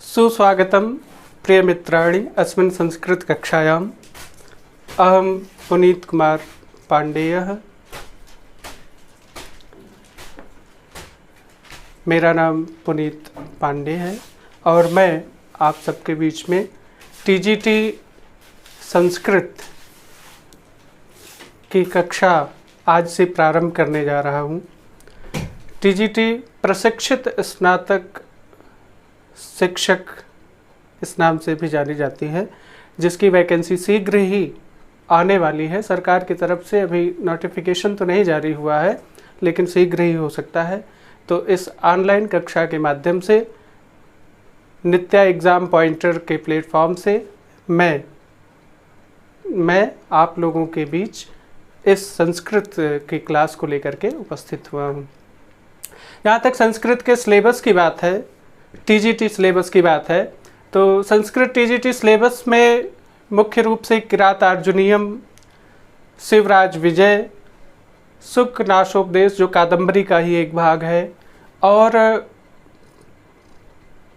सुस्वागतं प्रियमित्राणि अस्मिन् संस्कृतकक्षायाम्। अहं पुनीत कुमार पांडेयः। मेरा नाम पुनीत पांडे है और मैं आप सबके बीच में टीजीटी संस्कृत की कक्षा आज से प्रारंभ करने जा रहा हूँ। टीजीटी प्रशिक्षित स्नातक शिक्षक इस नाम से भी जानी जाती है, जिसकी वैकेंसी शीघ्र ही आने वाली है। सरकार की तरफ से अभी नोटिफिकेशन तो नहीं जारी हुआ है, लेकिन शीघ्र ही हो सकता है। तो इस ऑनलाइन कक्षा के माध्यम से नित्या एग्ज़ाम पॉइंटर के प्लेटफॉर्म से मैं आप लोगों के बीच इस संस्कृत की क्लास को लेकर के उपस्थित हुआ हूँ। यहाँ तक संस्कृत के सिलेबस की बात है, टीजीटी सिलेबस की बात है, तो संस्कृत टीजीटी सिलेबस में मुख्य रूप से किरातार्जुनीयम, शिवराज विजय, सुख नाशोपदेश जो कादंबरी का ही एक भाग है, और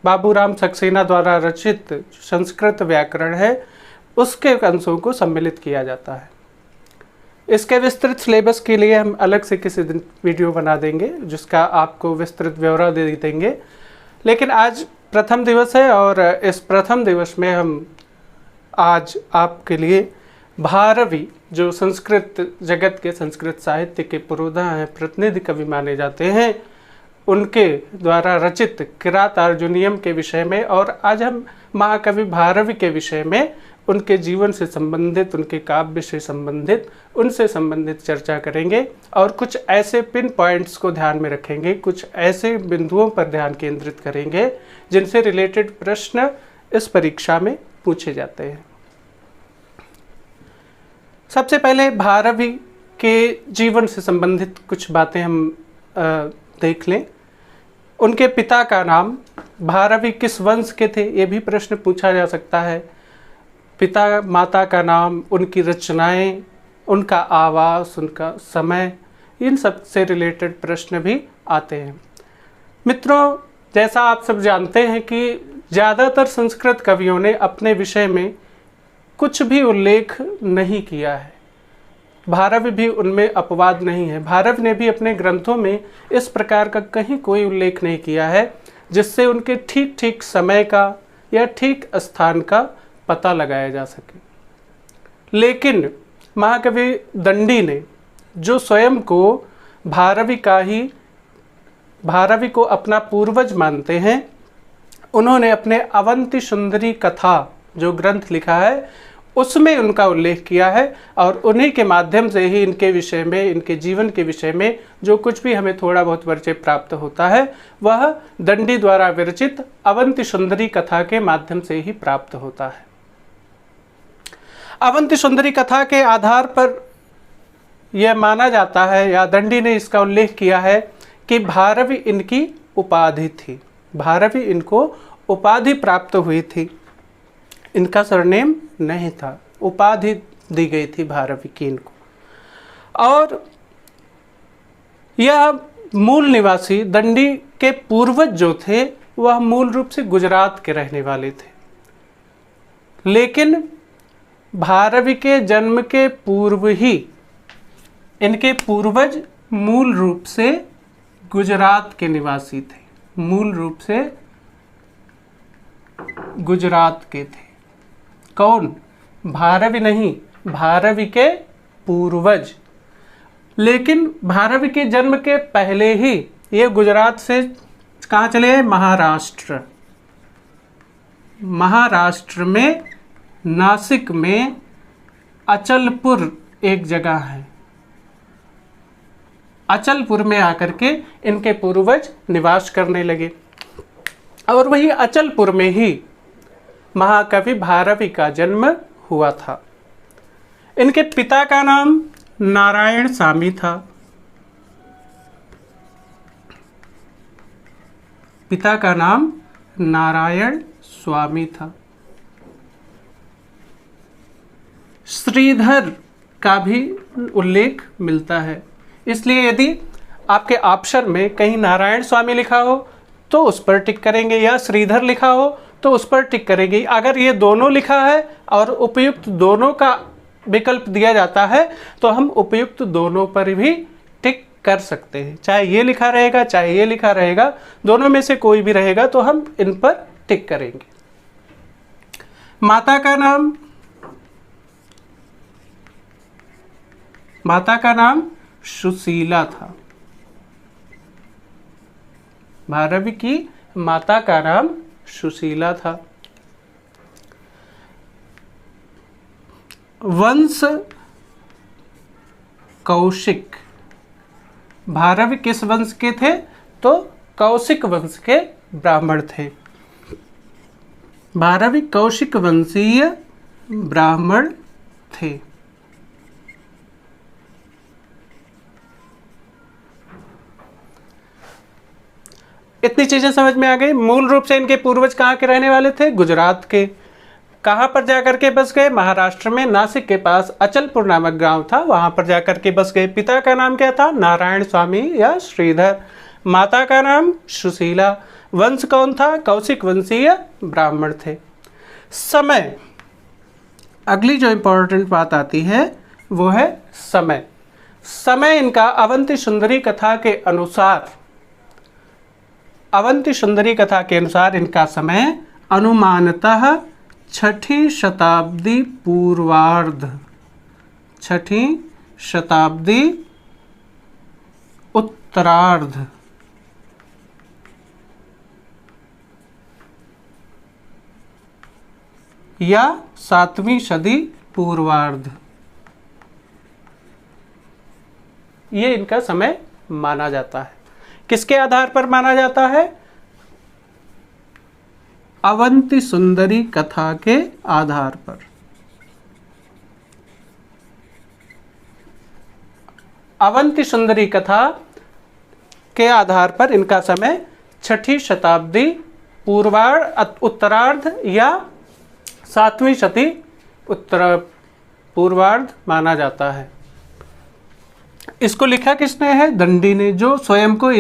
बाबूराम सक्सेना द्वारा रचित संस्कृत व्याकरण है, उसके अंशों को सम्मिलित किया जाता है। इसके विस्तृत सिलेबस के लिए हम अलग से किसी दिन वीडियो बना देंगे, जिसका आपको विस्तृत ब्यौरा दे देंगे। लेकिन आज प्रथम दिवस है और इस प्रथम दिवस में हम आज आपके लिए भारवी, जो संस्कृत जगत के संस्कृत साहित्य के पुरोधा हैं, प्रतिनिधि कवि माने जाते हैं, उनके द्वारा रचित किरातार्जुनीयम के विषय में, और आज हम महाकवि भारवी के विषय में, उनके जीवन से संबंधित, उनके काव्य से संबंधित, उनसे संबंधित चर्चा करेंगे और कुछ ऐसे पिन पॉइंट्स को ध्यान में रखेंगे, कुछ ऐसे बिंदुओं पर ध्यान केंद्रित करेंगे जिनसे रिलेटेड प्रश्न इस परीक्षा में पूछे जाते हैं। सबसे पहले भारवी के जीवन से संबंधित कुछ बातें हम देख लें। उनके पिता का नाम, भारवी किस वंश के थे, ये भी प्रश्न पूछा जा सकता है। पिता माता का नाम, उनकी रचनाएं, उनका आवास, उनका समय, इन सब से रिलेटेड प्रश्न भी आते हैं। मित्रों, जैसा आप सब जानते हैं कि ज़्यादातर संस्कृत कवियों ने अपने विषय में कुछ भी उल्लेख नहीं किया है। भारवी भी उनमें अपवाद नहीं है। भारवी ने भी अपने ग्रंथों में इस प्रकार का कहीं कोई उल्लेख नहीं किया है जिससे उनके ठीक ठीक समय का या ठीक स्थान का पता लगाया जा सके। लेकिन महाकवि दंडी ने, जो स्वयं को भारवी को अपना पूर्वज मानते हैं, उन्होंने अपने अवंति सुंदरी कथा जो ग्रंथ लिखा है उसमें उनका उल्लेख किया है, और उन्हीं के माध्यम से ही इनके विषय में, इनके जीवन के विषय में जो कुछ भी हमें थोड़ा बहुत परिचय प्राप्त होता है वह दंडी द्वारा विरचित अवंति सुंदरी कथा के माध्यम से ही प्राप्त होता है। अवंति सुंदरी कथा के आधार पर यह माना जाता है, या दंडी ने इसका उल्लेख किया है, कि भारवी इनकी उपाधि थी। भारवी इनको उपाधि प्राप्त हुई थी, इनका सरनेम नहीं था, उपाधि दी गई थी भारवी की इनको। और यह मूल निवासी, दंडी के पूर्वज जो थे वह मूल रूप से गुजरात के रहने वाले थे। लेकिन भारवी के जन्म के पूर्व ही इनके पूर्वज मूल रूप से गुजरात के निवासी थे, मूल रूप से गुजरात के थे। कौन? भारवी नहीं, भारवी के पूर्वज। लेकिन भारवी के जन्म के पहले ही ये गुजरात से कहाँ चले गए? महाराष्ट्र। महाराष्ट्र में नासिक में अचलपुर एक जगह है, अचलपुर में आकर के इनके पूर्वज निवास करने लगे, और वही अचलपुर में ही महाकवि भारवी का जन्म हुआ था। इनके पिता का नाम नारायण स्वामी था। पिता का नाम नारायण स्वामी था। श्रीधर का भी उल्लेख मिलता है। इसलिए यदि आपके ऑप्शन में कहीं नारायण स्वामी लिखा हो तो उस पर टिक करेंगे, या श्रीधर लिखा हो तो उस पर टिक करेंगी। अगर ये दोनों लिखा है और उपयुक्त दोनों का विकल्प दिया जाता है तो हम उपयुक्त दोनों पर भी टिक कर सकते हैं। चाहे ये लिखा रहेगा चाहे ये लिखा रहेगा, दोनों में से कोई भी रहेगा तो हम इन पर टिक करेंगे। माता का नाम, माता का नाम सुशीला था। भारवी की माता का नाम सुशीला था। वंश कौशिक, भारवी किस वंश के थे? तो कौशिक वंश के ब्राह्मण थे। भारवी कौशिक वंशीय ब्राह्मण थे। इतनी चीजें समझ में आ गई। मूल रूप से इनके पूर्वज कहाँ के रहने वाले थे? गुजरात के। कहाँ पर जाकर के बस गए? महाराष्ट्र में नासिक के पास अचलपुर नामक गांव था, वहां पर जाकर के बस गए। पिता का नाम क्या था? नारायण स्वामी या श्रीधर। माता का नाम सुशीला। वंश कौन था? कौशिक वंशीय ब्राह्मण थे। समय, अगली जो इंपॉर्टेंट बात आती है वो है समय। समय इनका अवंती सुंदरी कथा के अनुसार, अवंती सुंदरी कथा के अनुसार इनका समय अनुमानतः 6ठी शताब्दी पूर्वार्ध, 6ठी शताब्दी उत्तरार्ध या 7वीं सदी पूर्वार्ध, ये इनका समय माना जाता है। किसके आधार पर माना जाता है? अवंती सुंदरी कथा के आधार पर। अवंती सुंदरी कथा के आधार पर इनका समय 6ठी शताब्दी पूर्वार्ध उत्तरार्ध या 7वीं सदी उत्तर पूर्वार्ध माना जाता है। इसको लिखा किसने है? दंडी ने, जो स्वयं को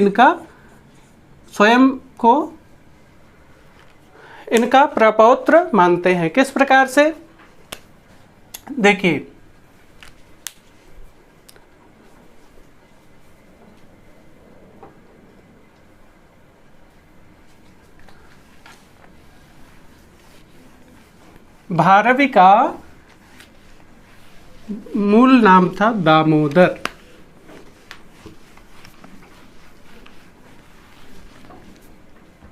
इनका प्रपौत्र मानते हैं। किस प्रकार से? देखिए, भारवी का मूल नाम था दामोदर।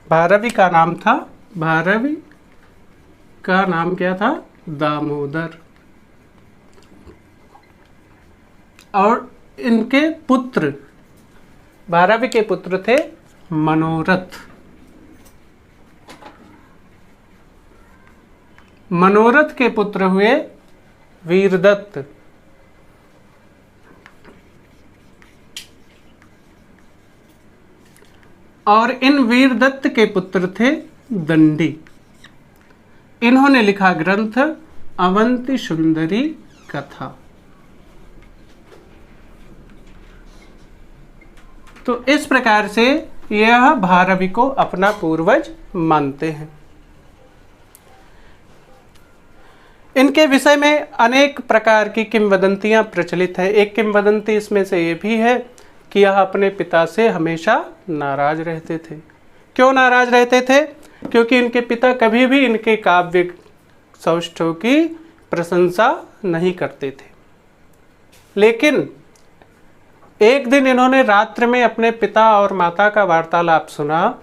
भारवी का नाम था, भारवी का नाम क्या था? दामोदर। और इनके पुत्र, भारवी के पुत्र थे मनोरथ। मनोरथ के पुत्र हुए वीरदत्त। और इन वीरदत्त के पुत्र थे दंडी। इन्होंने लिखा ग्रंथ अवंती सुंदरी कथा। तो इस प्रकार से यह भारवी को अपना पूर्वज मानते हैं। इनके विषय में अनेक प्रकार की किंवदंतियां प्रचलित है। एक किंवदंती इसमें से ये भी है कि यह अपने पिता से हमेशा नाराज रहते थे। क्यों नाराज रहते थे? क्योंकि इनके पिता कभी भी इनके काव्य सौष्ठव की प्रशंसा नहीं करते थे। लेकिन एक दिन इन्होंने रात्र में अपने पिता और माता का वार्तालाप सुना।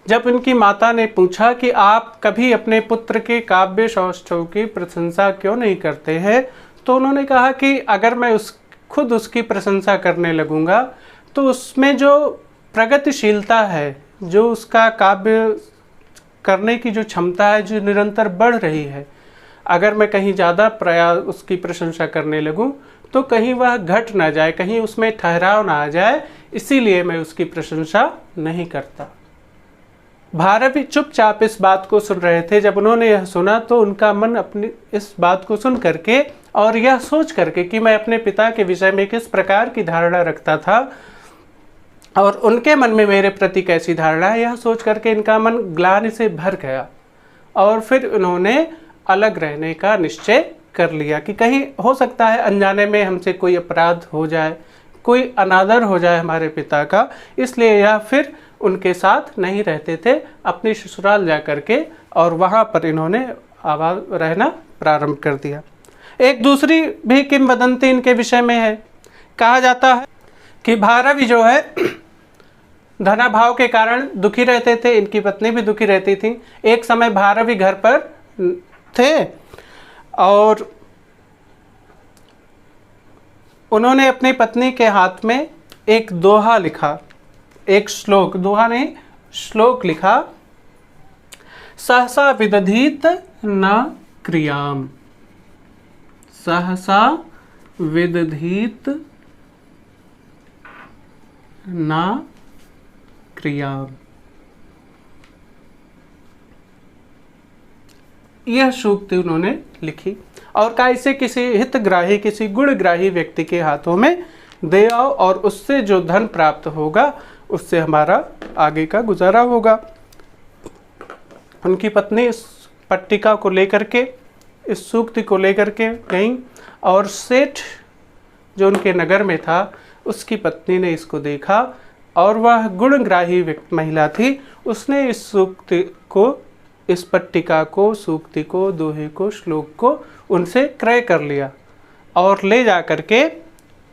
जब इनकी माता ने पूछा कि आप कभी अपने पुत्र के काव्य सौष्ठव की प्रशंसा क्यों नहीं करते हैं, तो उन्होंने कहा कि अगर मैं खुद उसकी प्रशंसा करने लगूंगा तो उसमें जो प्रगतिशीलता है, जो उसका काव्य करने की जो क्षमता है, जो निरंतर बढ़ रही है, अगर मैं कहीं ज़्यादा प्रयास उसकी प्रशंसा करने लगूं तो कहीं वह घट ना जाए, कहीं उसमें ठहराव ना आ जाए, इसीलिए मैं उसकी प्रशंसा नहीं करता। भारवी चुपचाप इस बात को सुन रहे थे। जब उन्होंने यह सुना तो उनका मन अपनी इस बात को सुन करके और यह सोच करके कि मैं अपने पिता के विषय में किस प्रकार की धारणा रखता था, और उनके मन में मेरे प्रति कैसी धारणा है, यह सोच करके इनका मन ग्लानि से भर गया और फिर उन्होंने अलग रहने का निश्चय कर लिया कि कहीं हो सकता है अनजाने में हमसे कोई अपराध हो जाए, कोई अनादर हो जाए हमारे पिता का, इसलिए यह फिर उनके साथ नहीं रहते थे, अपनी ससुराल जा करके और वहाँ पर इन्होंने आबाद रहना प्रारंभ कर दिया। एक दूसरी भी किंवदंती इनके विषय में है। कहा जाता है कि भारवी जो है धनाभाव के कारण दुखी रहते थे, इनकी पत्नी भी दुखी रहती थी। एक समय भारवी घर पर थे और उन्होंने अपनी पत्नी के हाथ में एक दोहा लिखा, एक श्लोक, दोहा नहीं श्लोक लिखा, सहसा विदधीत न क्रियाम, सहसा विदधीत न क्रियाम। यह सूक्ति उन्होंने लिखी और कहा इसे किसी हितग्राही, किसी गुणग्राही व्यक्ति के हाथों में दे आओ और उससे जो धन प्राप्त होगा उससे हमारा आगे का गुजारा होगा। उनकी पत्नी इस पट्टिका को लेकर के, इस सूक्ति को लेकर के गई और सेठ जो उनके नगर में था उसकी पत्नी ने इसको देखा और वह गुणग्राही महिला थी। उसने इस सूक्ति को, इस पट्टिका को, सूक्ति को, दोहे को, श्लोक को उनसे क्रय कर लिया और ले जा करके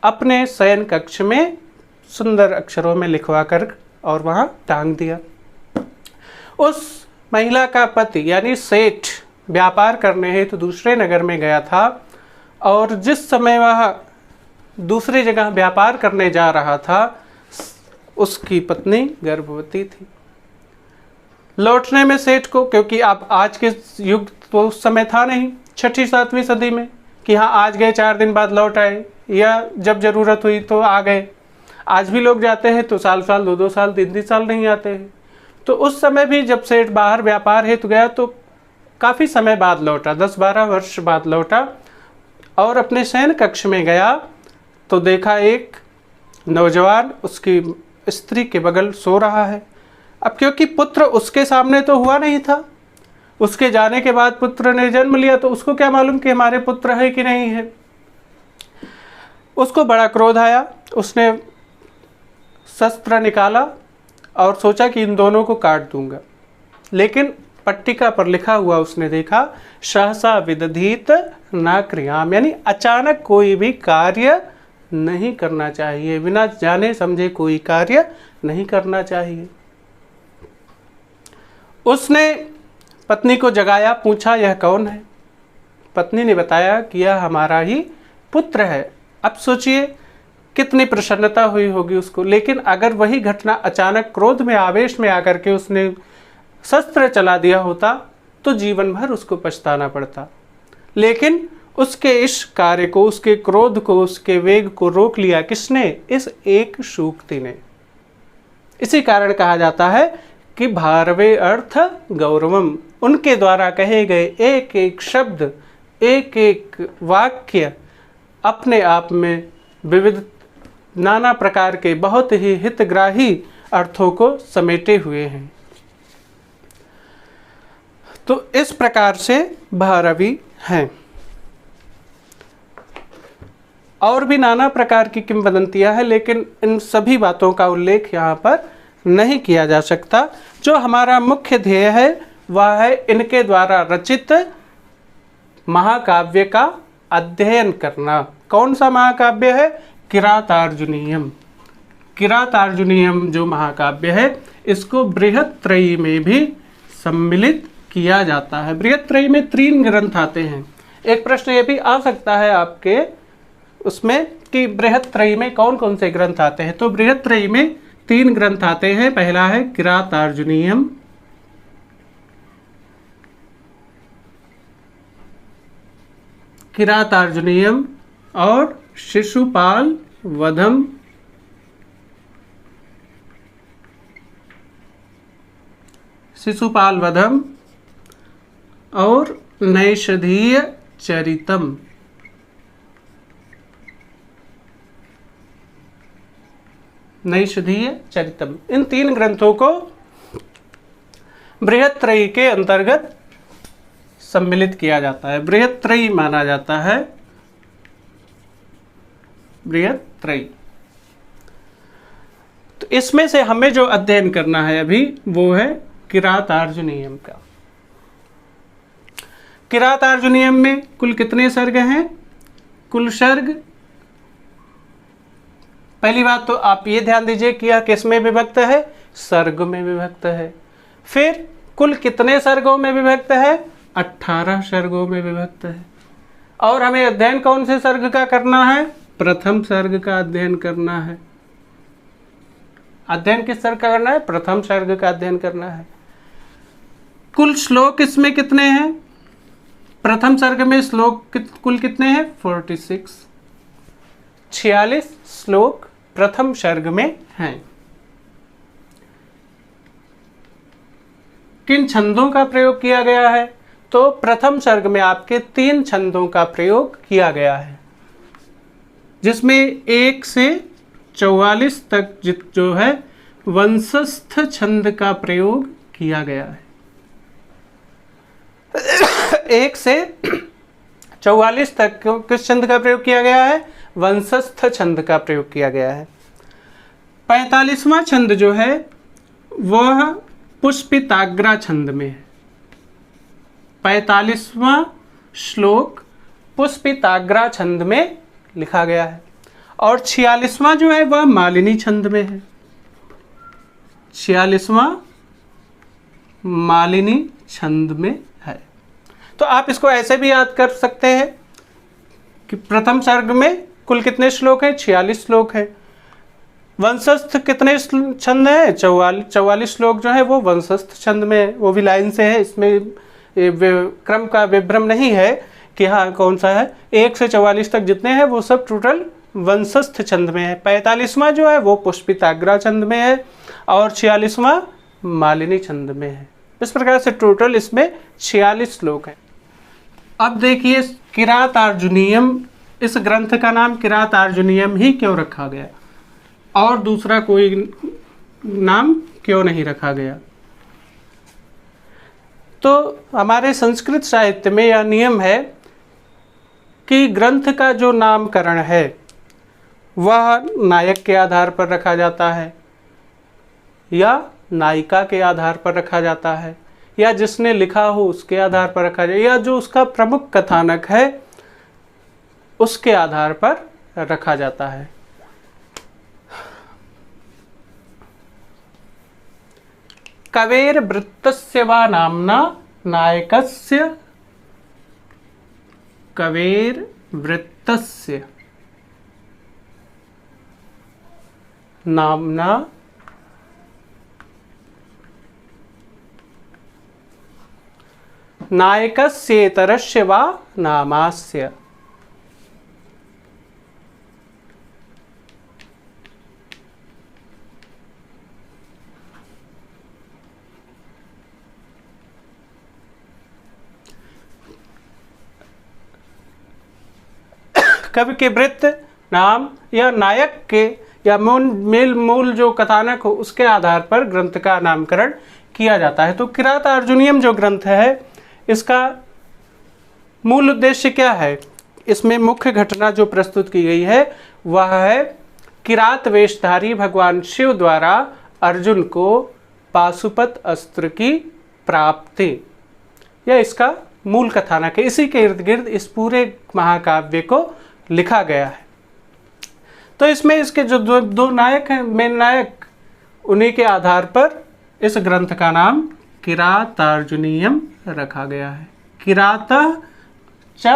अपने शयन कक्ष में सुंदर अक्षरों में लिखवा कर और वहाँ टांग दिया। उस महिला का पति यानी सेठ व्यापार करने हेतु दूसरे नगर में गया था और जिस समय वह दूसरी जगह व्यापार करने जा रहा था उसकी पत्नी गर्भवती थी। लौटने में सेठ को, क्योंकि अब आज के युग तो उस समय था नहीं, 6वीं 7वीं सदी में कि हाँ आज गए 4 दिन बाद लौट आए या जब ज़रूरत हुई तो आ गए। आज भी लोग जाते हैं तो साल 2-2 साल 3-3 साल नहीं आते हैं। तो उस समय भी जब सेठ बाहर व्यापार हेतु गया तो काफ़ी समय बाद लौटा, 10-12 वर्ष बाद लौटा और अपने शयन कक्ष में गया तो देखा एक नौजवान उसकी स्त्री के बगल सो रहा है। अब क्योंकि पुत्र उसके सामने तो हुआ नहीं था, उसके जाने के बाद पुत्र ने जन्म लिया तो उसको क्या मालूम कि हमारे पुत्र है कि नहीं है। उसको बड़ा क्रोध आया, उसने शस्त्र निकाला और सोचा कि इन दोनों को काट दूंगा, लेकिन पट्टिका पर लिखा हुआ उसने देखा सहसा विदधीत न क्रियाम, यानी अचानक कोई भी कार्य नहीं करना चाहिए, बिना जाने समझे कोई कार्य नहीं करना चाहिए। उसने पत्नी को जगाया, पूछा यह कौन है। पत्नी ने बताया कि यह हमारा ही पुत्र है। अब सोचिए कितनी प्रसन्नता हुई होगी उसको। लेकिन अगर वही घटना अचानक क्रोध में, आवेश में आकर के उसने शस्त्र चला दिया होता तो जीवन भर उसको पछताना पड़ता। लेकिन उसके इस कार्य को, उसके क्रोध को, उसके वेग को रोक लिया किसने? इस एक सूक्ति ने। इसी कारण कहा जाता है कि भारवे अर्थ गौरवम, उनके द्वारा कहे गए एक एक शब्द, एक एक वाक्य अपने आप में विविध नाना प्रकार के बहुत ही हितग्राही अर्थों को समेटे हुए हैं। तो इस प्रकार से भारवी हैं। और भी नाना प्रकार की किंवदंतियां हैं, लेकिन इन सभी बातों का उल्लेख यहाँ पर नहीं किया जा सकता। जो हमारा मुख्य ध्येय है वह है इनके द्वारा रचित महाकाव्य का अध्ययन करना। कौन सा महाकाव्य है? किरातार्जुनीयम। किरातार्जुनीयम जो महाकाव्य है इसको बृहत्त्रयी में भी सम्मिलित किया जाता है। बृहत्त्रयी में 3 ग्रंथ आते हैं। एक प्रश्न ये भी आ सकता है आपके उसमें कि बृहत्त्रयी में कौन कौन से ग्रंथ आते हैं। तो बृहत्त्रयी में 3 ग्रंथ आते हैं। पहला है किरातार्जुनीयम, किरातार्जुनीयम और शिशुपाल वधम, शिशुपाल वधम और नैषधीय चरितम। नैषधीय चरितम, इन 3 ग्रंथों को बृहत्त्रयी के अंतर्गत सम्मिलित किया जाता है, बृहत्त्रयी माना जाता है, बृहत्त्रयी। तो इसमें से हमें जो अध्ययन करना है अभी वो है किरातार्जुनीयम का। किरातार्जुनीयम में कुल कितने सर्ग हैं? कुल सर्ग, पहली बात तो आप ये ध्यान दीजिए कि यह किस में विभक्त है? सर्ग में विभक्त है। फिर कुल कितने सर्गों में विभक्त है? 18 सर्गों में विभक्त है। और हमें अध्ययन कौन से सर्ग का करना है? प्रथम सर्ग का अध्ययन करना है। अध्ययन किस सर्ग का करना है? प्रथम सर्ग का अध्ययन करना है। कुल श्लोक इसमें कितने हैं? प्रथम सर्ग में श्लोक कुल कितने हैं? 46, 46 श्लोक प्रथम सर्ग में हैं। किन छंदों का प्रयोग किया गया है? तो प्रथम सर्ग में आपके 3 छंदों का प्रयोग किया गया है, जिसमें 1 से 44 तक जो है वंशस्थ छंद का प्रयोग किया गया है। 1 से 44 तक किस छंद का प्रयोग किया गया है? वंशस्थ छंद का प्रयोग किया गया है। 45वां छंद जो है वह पुष्पिताग्रा छंद में है। 45वां श्लोक पुष्पिताग्रा छंद में लिखा गया है। और 46वां जो है वह मालिनी छंद में है। 46वां मालिनी छंद में है। तो आप इसको ऐसे भी याद कर सकते हैं कि प्रथम सर्ग में कुल कितने श्लोक हैं? 46 श्लोक हैं। वंशस्थ कितने छंद हैं? 44 श्लोक जो है वो वंशस्थ छंद में है। वो भी लाइन से है, इसमें क्रम का विभ्रम नहीं है कि हाँ कौन सा है। 1 से 44 तक जितने हैं वो सब टोटल वंशस्थ छंद में है। 45वां जो है वो पुष्पिताग्रा छंद में है और 46वां मालिनी छंद में है। इस प्रकार से टोटल इसमें 46 श्लोक हैं। अब देखिए किरातार्जुनीयम, इस ग्रंथ का नाम किरातार्जुनीयम ही क्यों रखा गया और दूसरा कोई नाम क्यों नहीं रखा गया? तो हमारे संस्कृत साहित्य में यह नियम है कि ग्रंथ का जो नामकरण है वह नायक के आधार पर रखा जाता है या नायिका के आधार पर रखा जाता है या जिसने लिखा हो उसके आधार पर रखा जाए या जो उसका प्रमुख कथानक है उसके आधार पर रखा जाता है। कवेर वृत्तस्य वा नाम्ना नायकस्य, कवेर वृत्तस्य नाम्ना नायकस्येतरस्य वा नामास्य। कवि के वृत्त नाम या नायक के या मूल जो कथानक हो उसके आधार पर ग्रंथ का नामकरण किया जाता है। तो किरातार्जुनीयम जो ग्रंथ है इसका मूल उद्देश्य क्या है? इसमें मुख्य घटना जो प्रस्तुत की गई है वह है किरात वेशधारी भगवान शिव द्वारा अर्जुन को पाशुपत अस्त्र की प्राप्ति, यह इसका मूल कथानक है। इसी के इर्द गिर्द इस पूरे महाकाव्य को लिखा गया है। तो इसमें इसके जो दो नायक हैं, मेन नायक, उन्हीं के आधार पर इस ग्रंथ का नाम किरातार्जुनीयम रखा गया है। किराता च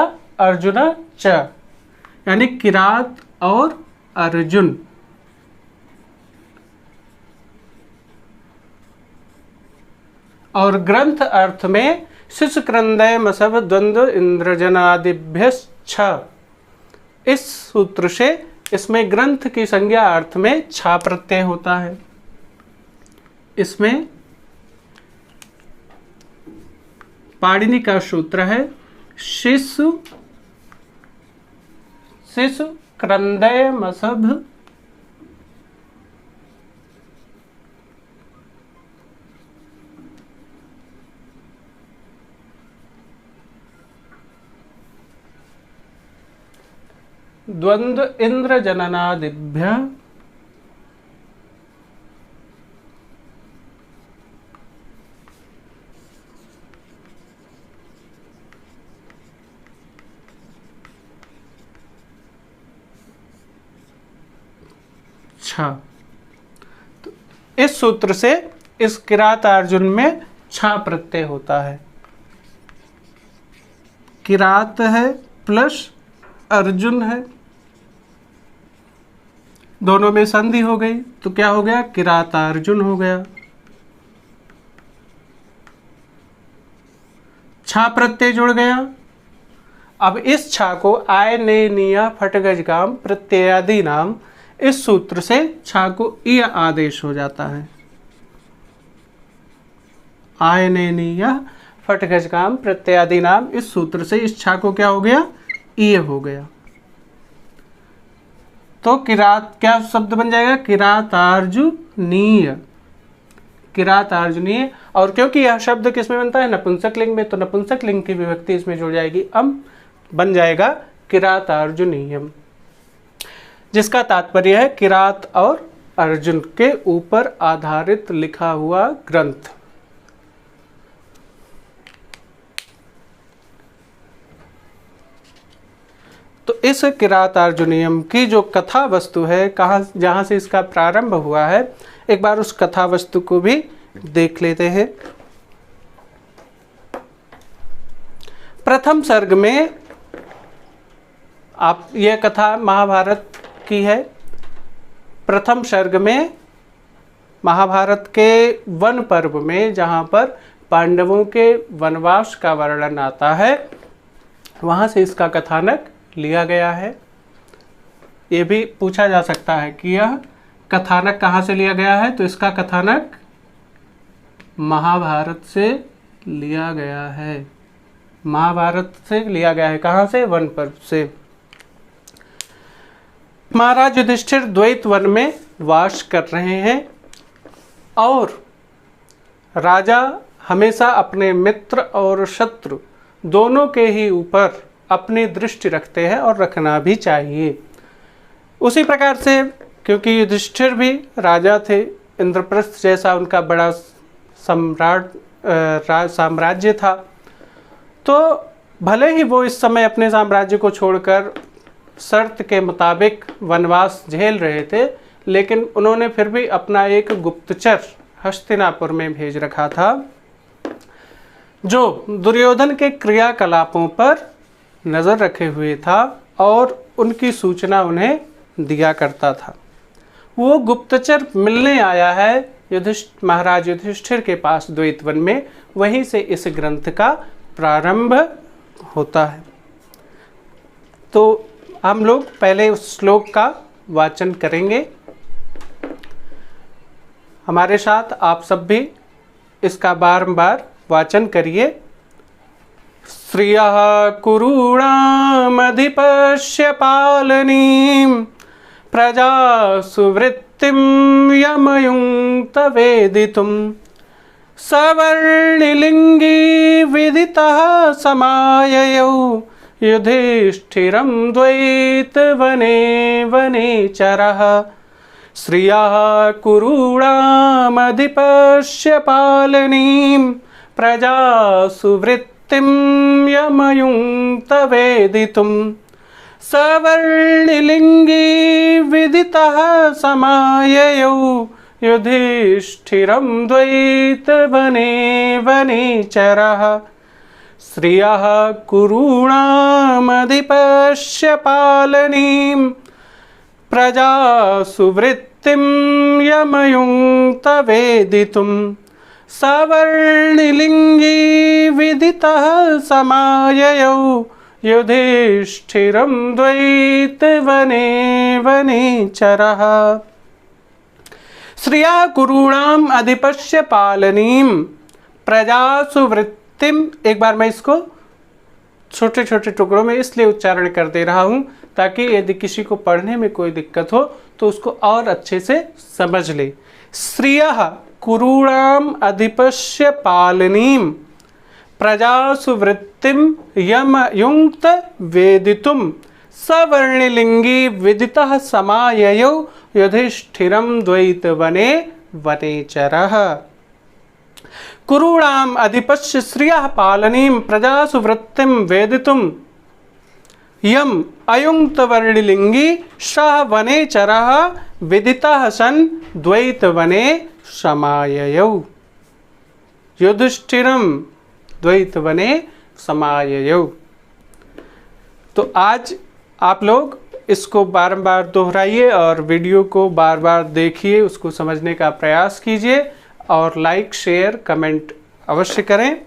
अर्जुन च, यानी किरात और अर्जुन। और ग्रंथ अर्थ में शिशु क्रंदय मसभ द्वंद्व इंद्रजनादिभ्यश्च, इस सूत्र से इसमें ग्रंथ की संज्ञा अर्थ में छा प्रत्यय होता है। इसमें पाणिनि का सूत्र है शिशु क्रंदय मसभ द्वंद्व इंद्र जननादिभ्य छा। तो इस सूत्र से इस किरात अर्जुन में छा प्रत्यय होता है। किरात है प्लस अर्जुन है, दोनों में संधि हो गई तो क्या हो गया, किरातार्जुन हो गया। छा प्रत्यय जुड़ गया। अब इस छा को आय ने निया फटगजगाम प्रत्ययादि नाम, इस सूत्र से छा को इ आदेश हो जाता है। आय ने निया फटगजगाम प्रत्ययादि नाम, इस सूत्र से इस छा को क्या हो गया, इ हो गया। तो किरात क्या शब्द बन जाएगा, किरातार्जुनीय, किरातार्जुनीय। और क्योंकि यह शब्द किस में बनता है, नपुंसक लिंग में, तो नपुंसक लिंग की विभक्ति इसमें जुड़ जाएगी, बन जाएगा किरातार्जुनीयम, जिसका तात्पर्य है किरात और अर्जुन के ऊपर आधारित लिखा हुआ ग्रंथ। तो इस किरातार्जुनीयम की जो कथा वस्तु है, जहाँ से इसका प्रारंभ हुआ है, एक बार उस कथा वस्तु को भी देख लेते हैं। प्रथम सर्ग में आप यह कथा महाभारत की है। प्रथम सर्ग में महाभारत के वन पर्व में, जहाँ पर पांडवों के वनवास का वर्णन आता है, वहाँ से इसका कथानक लिया गया है। ये भी पूछा जा सकता है कि यह कथानक कहाँ से लिया गया है, तो इसका कथानक महाभारत से लिया गया है। महाभारत से लिया गया है, कहाँ से, वन पर्व से। महाराज युधिष्ठिर द्वैत वन में वास कर रहे हैं और राजा हमेशा अपने मित्र और शत्रु दोनों के ही ऊपर अपनी दृष्टि रखते हैं और रखना भी चाहिए। उसी प्रकार से क्योंकि युधिष्ठिर भी राजा थे, इंद्रप्रस्थ जैसा उनका बड़ा साम्राज्य था, तो भले ही वो इस समय अपने साम्राज्य को छोड़कर शर्त के मुताबिक वनवास झेल रहे थे, लेकिन उन्होंने फिर भी अपना एक गुप्तचर हस्तिनापुर में भेज रखा था, जो दुर्योधन के क्रियाकलापों पर नज़र रखे हुए था और उनकी सूचना उन्हें दिया करता था। वो गुप्तचर मिलने आया है महाराज युधिष्ठिर के पास द्वैत वन में, वहीं से इस ग्रंथ का प्रारंभ होता है। तो हम लोग पहले उस श्लोक का वाचन करेंगे। हमारे साथ आप सब भी इसका बारंबार वाचन करिए। श्रियः कुरूणामधिपस्य पालनीं प्रजा सुवृत्तिं यमयुङ्क्त वेदितुं सवर्णिलिङ्गी विदितः समाययौ युधिष्ठिरं द्वैतवने वनेचरः। श्रियः कुरूणामधिपस्य पालनीं प्रजा सुवृत्तिं यमयुङ्क्त वेदितुं सवर्णिलिङ्गी विदितः समाययौ युधिष्ठिरं द्वैतवने वनेचरः। श्रियः कुरूणामधिपस्य पालनीं प्रजा सुवृत्तिं यमयुङ्क्त वेदितुं सवर्णिलिङ्गी विदितः समाययौ युधिष्ठिरं द्वैतवने वनेचरः। श्रिया कुरूणाम अधिपस्य पालनीं प्रजा सुवृत्तिम, एक बार मैं इसको छोटे छोटे टुकड़ों में इसलिए उच्चारण कर दे रहा हूँ ताकि यदि किसी को पढ़ने में कोई दिक्कत हो तो उसको और अच्छे से समझ ले। श्रियः कुरूणाम अधिपस्य पालनीं प्रजा सुवृत्तिम यमयुङ्क्त वेदितुं सवर्णिलिंगी विदितः समाययौ युधिष्ठिरं द्वैतवने वनेचरः। कुरूणाम् अधिपस्य श्रियः पालनीं प्रजासु वृत्तिं वेदितुं यम् अयुङ्क्तवर्णिलिंगी सः वनेचरः विदितः सन् द्वैतवने समाययौ युधिष्ठिरं द्वैतवने समाययौ। तो आज आप लोग इसको बारंबार दोहराइए और वीडियो को बार बार देखिए, उसको समझने का प्रयास कीजिए और लाइक शेयर कमेंट अवश्य करें।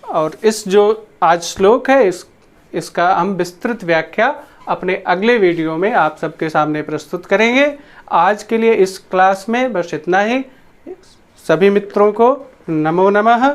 और इस जो आज श्लोक है इसका हम विस्तृत व्याख्या अपने अगले वीडियो में आप सबके सामने प्रस्तुत करेंगे। आज के लिए इस क्लास में बस इतना ही। सभी मित्रों को नमो नमः।